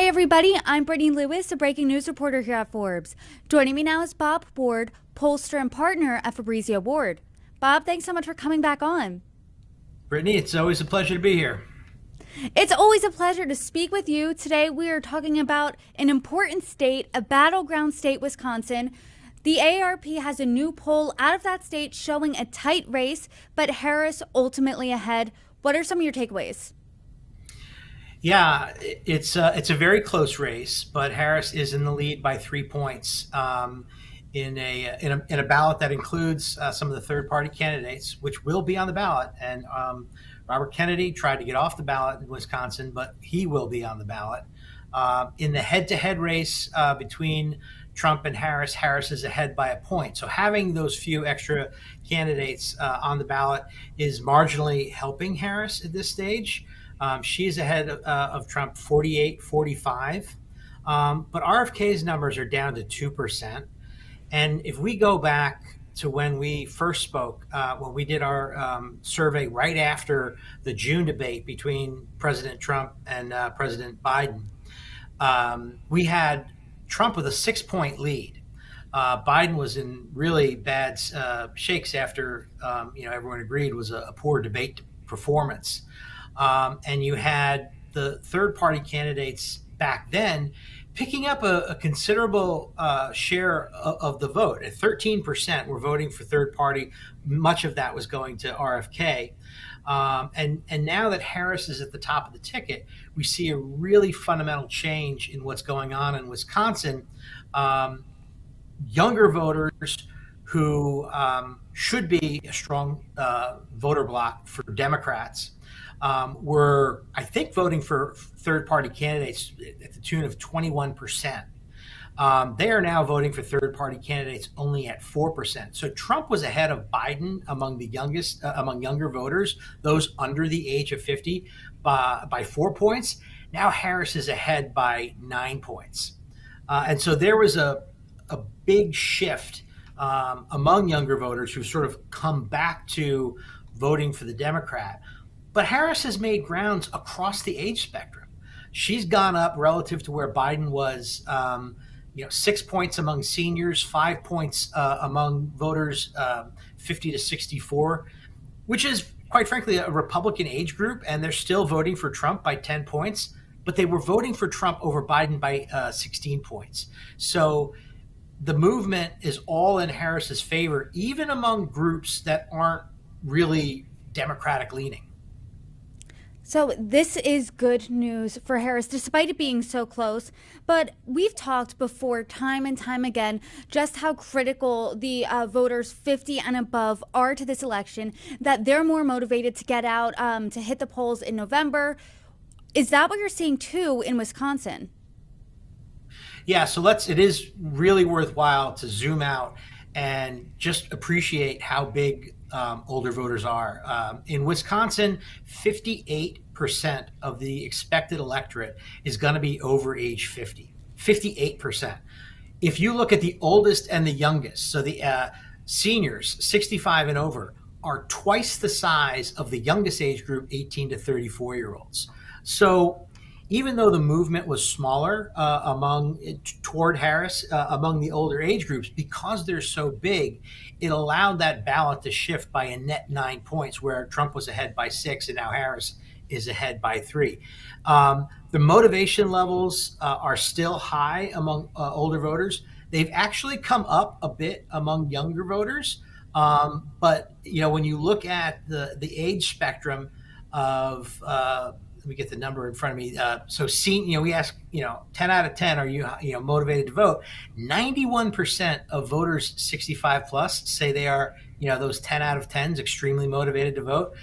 Hi, everybody. I'm Brittany Lewis, a breaking news reporter here at Forbes. Joining me now is Bob Ward, pollster and partner at Fabrizio Ward. Bob, thanks so much for coming back on. Brittany, it's always a pleasure to be here. It's always a pleasure to speak with you. Today, we are talking about an important state, a battleground state, Wisconsin. The AARP has a new poll out of that state showing a tight race, but Harris ultimately ahead. What are some of your takeaways? Yeah, it's a very close race, but Harris is in the lead by 3 points in a ballot that includes some of the third-party candidates, which will be on the ballot. And Robert Kennedy tried to get off the ballot in Wisconsin, but he will be on the ballot. In the head-to-head race between Trump and Harris, Harris is ahead by a point. So having those few extra candidates on the ballot is marginally helping Harris at this stage. She's ahead of Trump 48-45. But RFK's numbers are down to 2%. And if we go back to when we first spoke, when we did our survey right after the June debate between President Trump and President Biden, we had Trump with a 6-point lead. Biden was in really bad shakes after everyone agreed was a poor debate performance. And you had the third-party candidates back then picking up a considerable share of the vote. At 13% were voting for third-party. Much of that was going to RFK. And now that Harris is at the top of the ticket, we see a really fundamental change in what's going on in Wisconsin. Younger voters who should be a strong voter bloc for Democrats were, I think, voting for third-party candidates at the tune of 21%. They are now voting for third-party candidates only at 4%. So Trump was ahead of Biden among among younger voters, those under the age of 50, by 4 points. Now Harris is ahead by 9 points. And so there was a big shift among younger voters who sort of come back to voting for the Democrat. But Harris has made grounds across the age spectrum. She's gone up relative to where Biden was, 6 points among seniors, 5 points among voters 50 to 64, which is, quite frankly, a Republican age group, and they're still voting for Trump by 10 points, but they were voting for Trump over Biden by 16 points. So the movement is all in Harris's favor, even among groups that aren't really Democratic leaning. So this is good news for Harris, despite it being so close. But we've talked before, time and time again, just how critical the voters 50 and above are to this election, that they're more motivated to get out, to hit the polls in November. Is that what you're seeing, too, in Wisconsin? Yeah, so it is really worthwhile to zoom out and just appreciate how big older voters are. In Wisconsin, 58% of the expected electorate is going to be over age 50. 58%. If you look at the oldest and the youngest, so the seniors, 65 and over, are twice the size of the youngest age group, 18 to 34-year-olds. So even though the movement was smaller toward Harris among the older age groups, because they're so big, it allowed that ballot to shift by a net 9 points, where Trump was ahead by 6 and now Harris is ahead by 3. The motivation levels are still high among older voters. They've actually come up a bit among younger voters, but when you look at the age spectrum of let me get the number in front of me. We ask, 10 out of 10, are you motivated to vote? 91% of voters 65 plus say they are, those 10 out of 10s, extremely motivated to vote.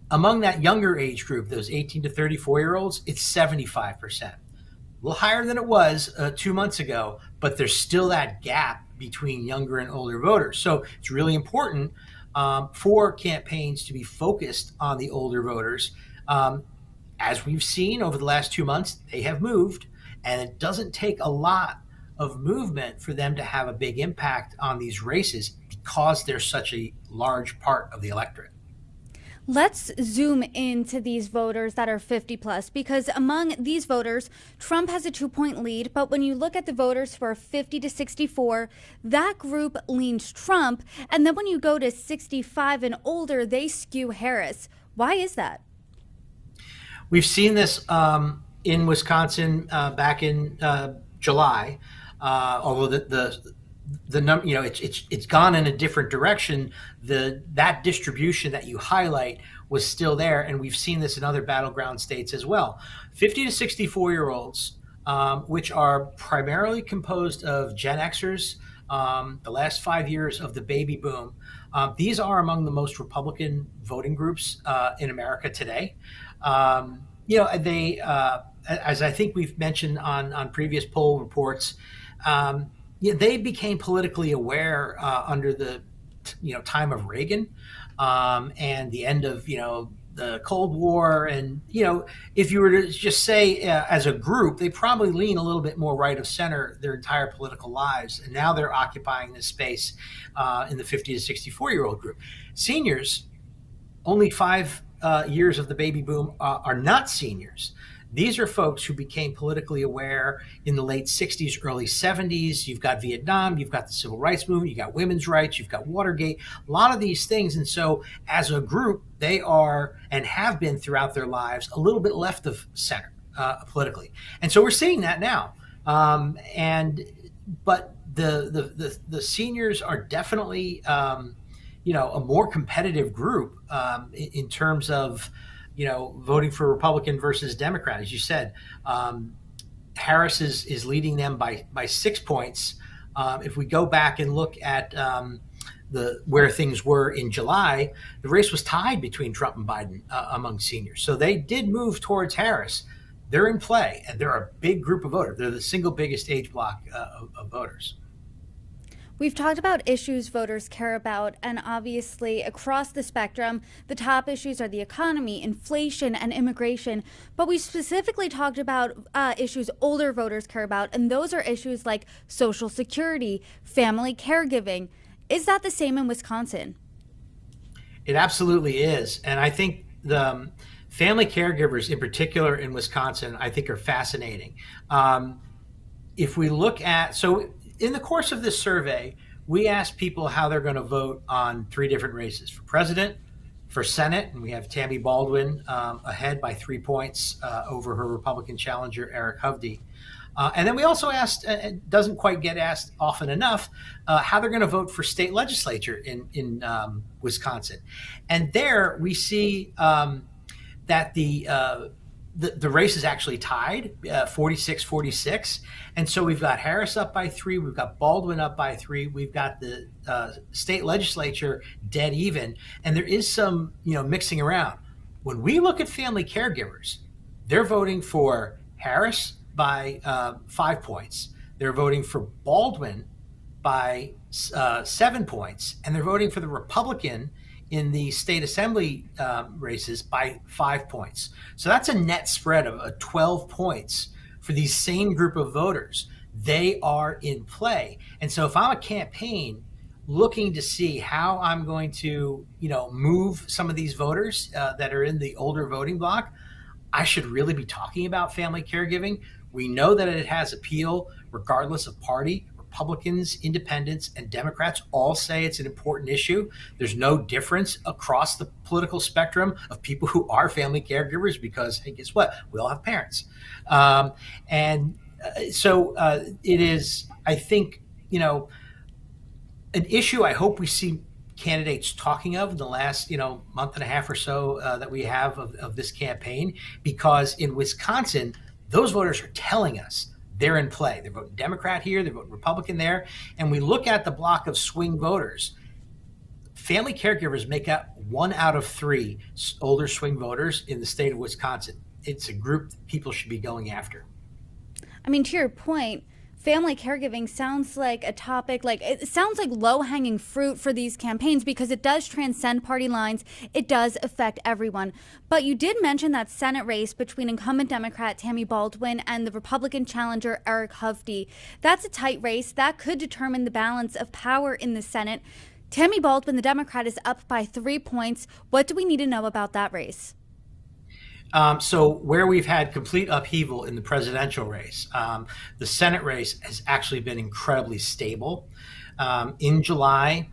Among that younger age group, those 18 to 34-year-olds, it's 75%. A little higher than it was 2 months ago, but there's still that gap between younger and older voters. So it's really important for campaigns to be focused on the older voters. As we've seen over the last 2 months, they have moved, and it doesn't take a lot of movement for them to have a big impact on these races because they're such a large part of the electorate. Let's zoom into these voters that are 50 plus, because among these voters, Trump has a 2-point lead. But when you look at the voters who are 50 to 64, that group leans Trump. And then when you go to 65 and older, they skew Harris. Why is that? We've seen this in Wisconsin back in July, although the number, it's gone in a different direction. That distribution that you highlight was still there, and we've seen this in other battleground states as well. 50 to 64-year-olds, which are primarily composed of Gen Xers, the last 5 years of the baby boom. These are among the most Republican voting groups in America today. They, as I think we've mentioned on previous poll reports, they became politically aware under the time of Reagan and the end of the Cold War, and if you were to just say as a group, they probably lean a little bit more right of center their entire political lives, and now they're occupying this space in the 50 to 64-year-old group. Seniors, only 5 years of the baby boom are not seniors. These are folks who became politically aware in the late 60s, early 70s. You've got Vietnam, you've got the civil rights movement, you've got women's rights, you've got Watergate, a lot of these things. And so as a group, they are and have been throughout their lives a little bit left of center politically. And so we're seeing that now. But the seniors are definitely a more competitive group in terms of voting for Republican versus Democrat. As you said, Harris is leading them by 6 points. If we go back and look at where things were in July, the race was tied between Trump and Biden among seniors. So they did move towards Harris. They're in play, and they're a big group of voters. They're the single biggest age block of voters. We've talked about issues voters care about, and obviously across the spectrum, the top issues are the economy, inflation, and immigration. But we specifically talked about issues older voters care about, and those are issues like Social Security, family caregiving. Is that the same in Wisconsin? It absolutely is. And I think the family caregivers in particular in Wisconsin, I think are fascinating. If we look at, in the course of this survey, we asked people how they're going to vote on 3 different races: for president, for Senate, and we have Tammy Baldwin ahead by 3 points over her Republican challenger, Eric Hovde. And then we also asked, it doesn't quite get asked often enough, how they're going to vote for state legislature in Wisconsin. And there we see that the race is actually tied, 46-46. And so we've got Harris up by 3. We've got Baldwin up by 3. We've got the state legislature dead even. And there is some, mixing around. When we look at family caregivers, they're voting for Harris by 5 points. They're voting for Baldwin by 7 points. And they're voting for the Republican in the state assembly races by 5 points. So that's a net spread of 12 points for these same group of voters. They are in play. And so if I'm a campaign looking to see how I'm going to, move some of these voters that are in the older voting bloc, I should really be talking about family caregiving. We know that it has appeal regardless of party. Republicans, independents, and Democrats all say it's an important issue. There's no difference across the political spectrum of people who are family caregivers because, hey, guess what? We all have parents. So it is, I think, an issue I hope we see candidates talking of in the last, month and a half or so that we have of this campaign, because in Wisconsin, those voters are telling us they're in play. They're voting Democrat here, they're voting Republican there. And we look at the block of swing voters. Family caregivers make up 1 out of 3 older swing voters in the state of Wisconsin. It's a group that people should be going after. I mean, to your point, family caregiving sounds like a topic, it sounds like low-hanging fruit for these campaigns because it does transcend party lines. It does affect everyone. But you did mention that Senate race between incumbent Democrat Tammy Baldwin and the Republican challenger Eric Hovde. That's a tight race that could determine the balance of power in the Senate. Tammy Baldwin, the Democrat, is up by 3 points. What do we need to know about that race? So where we've had complete upheaval in the presidential race, the Senate race has actually been incredibly stable. In July,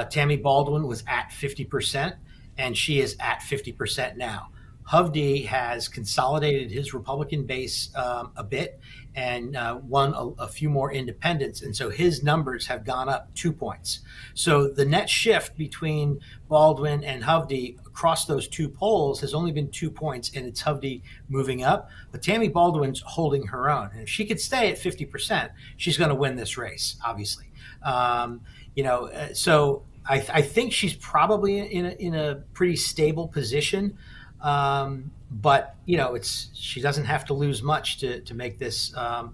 Tammy Baldwin was at 50%, and she is at 50% now. Hovde has consolidated his Republican base a bit and won a few more independents. And so his numbers have gone up 2 points. So the net shift between Baldwin and Hovde across those two polls has only been 2 points, and it's Hovde moving up. But Tammy Baldwin's holding her own. And if she could stay at 50%, she's going to win this race, obviously. So I think she's probably in a pretty stable position. But she doesn't have to lose much to make this a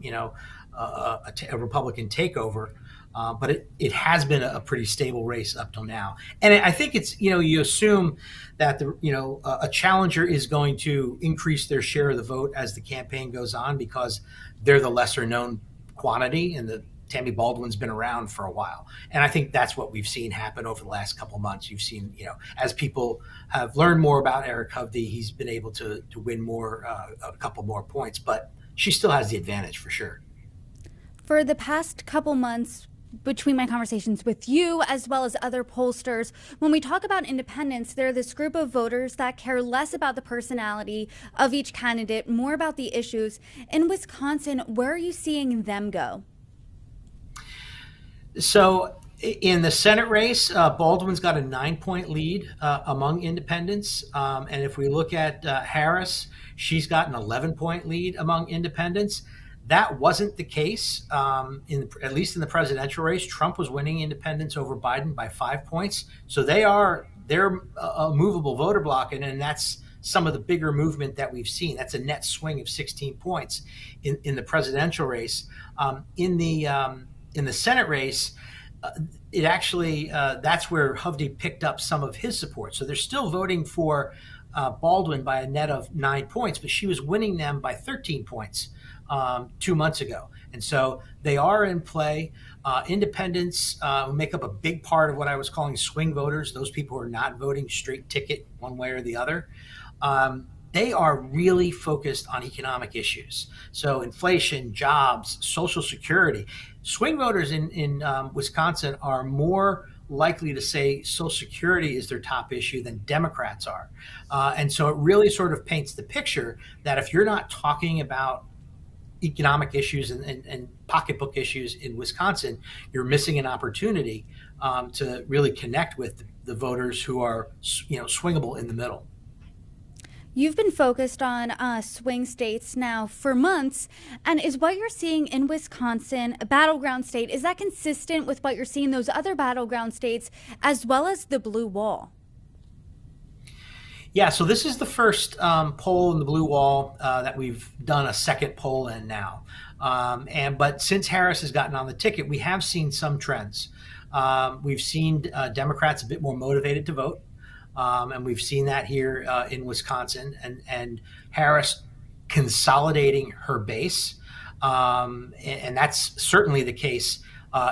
Republican takeover. But it has been a pretty stable race up till now. And I think it's you assume that a challenger is going to increase their share of the vote as the campaign goes on because they're the lesser known quantity, and the Tammy Baldwin's been around for a while. And I think that's what we've seen happen over the last couple of months. You've seen, as people have learned more about Eric Hovde, he's been able to win a couple more points, but she still has the advantage for sure. For the past couple months, between my conversations with you as well as other pollsters, when we talk about independents, they're this group of voters that care less about the personality of each candidate, more about the issues. In Wisconsin, where are you seeing them go? So in the Senate race, Baldwin's got a 9-point lead among independents. And if we look at Harris, she's got an 11-point lead among independents. That wasn't the case, at least in the presidential race. Trump was winning independents over Biden by 5 points. So they're a movable voter bloc, and that's some of the bigger movement that we've seen. That's a net swing of 16 points in the presidential race. In the Senate race, it actually that's where Hovde picked up some of his support. So they're still voting for Baldwin by a net of 9 points, but she was winning them by 13 points 2 months ago. And so they are in play. Independents make up a big part of what I was calling swing voters, those people who are not voting straight ticket one way or the other. They are really focused on economic issues. So inflation, jobs, Social Security. Swing voters in Wisconsin are more likely to say Social Security is their top issue than Democrats are. And so it really sort of paints the picture that if you're not talking about economic issues and pocketbook issues in Wisconsin, you're missing an opportunity to really connect with the voters who are swingable in the middle. You've been focused on swing states now for months, and is what you're seeing in Wisconsin, a battleground state, is that consistent with what you're seeing in those other battleground states as well as the blue wall? Yeah, so this is the first poll in the blue wall that we've done a second poll in now. But since Harris has gotten on the ticket, we have seen some trends. We've seen Democrats a bit more motivated to vote. And we've seen that here in Wisconsin, and Harris consolidating her base. And that's certainly the case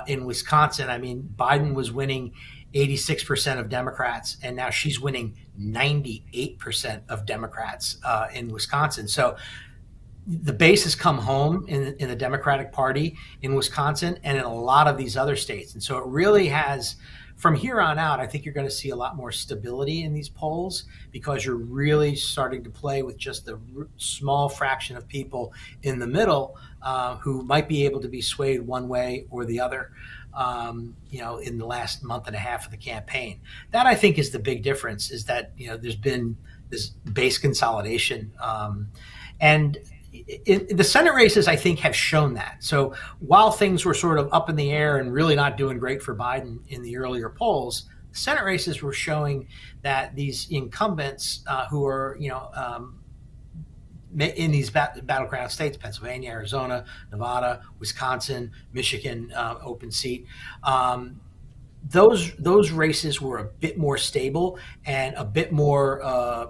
in Wisconsin. I mean, Biden was winning 86% of Democrats, and now she's winning 98% of Democrats in Wisconsin. So the base has come home in the Democratic Party in Wisconsin and in a lot of these other states. And so it really has, from here on out, I think you're going to see a lot more stability in these polls because you're really starting to play with just the small fraction of people in the middle who might be able to be swayed one way or the other, in the last month and a half of the campaign. That, I think, is the big difference, is that, there's been this base consolidation. And the Senate races, I think, have shown that. So while things were sort of up in the air and really not doing great for Biden in the earlier polls, the Senate races were showing that these incumbents who are, in these battleground states, Pennsylvania, Arizona, Nevada, Wisconsin, Michigan, open seat, those races were a bit more stable and a bit more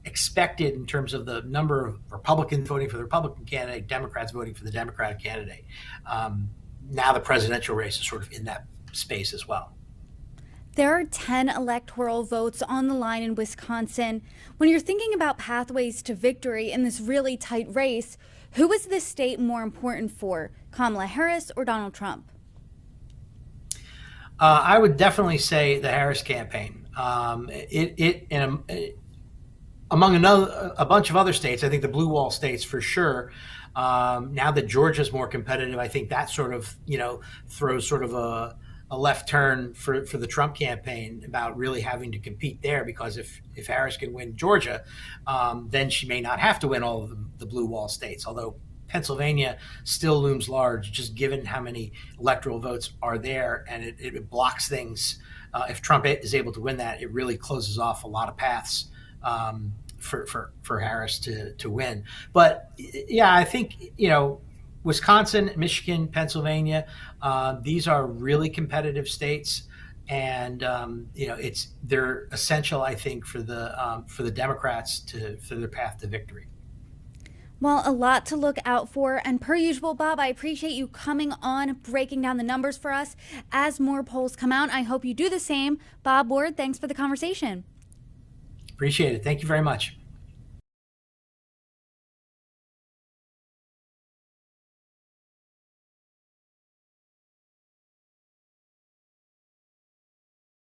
expected in terms of the number of Republicans voting for the Republican candidate, Democrats voting for the Democratic candidate. Now the presidential race is sort of in that space as well. There are 10 electoral votes on the line in Wisconsin. When you're thinking about pathways to victory in this really tight race, who is this state more important for, Kamala Harris or Donald Trump? I would definitely say the Harris campaign. Among a bunch of other states, I think the blue wall states for sure. Now that Georgia's more competitive, I think that sort of throws sort of a left turn for the Trump campaign about really having to compete there, because if Harris can win Georgia, then she may not have to win all of the blue wall states, although Pennsylvania still looms large, just given how many electoral votes are there, and it blocks things. If Trump is able to win that, it really closes off a lot of paths for Harris to win. But yeah, I think Wisconsin, Michigan, Pennsylvania, these are really competitive states, and they're essential, I think, for the Democrats for their path to victory. Well, a lot to look out for. And per usual, Bob, I appreciate you coming on, breaking down the numbers for us. As more polls come out, I hope you do the same. Bob Ward, thanks for the conversation. Appreciate it. Thank you very much.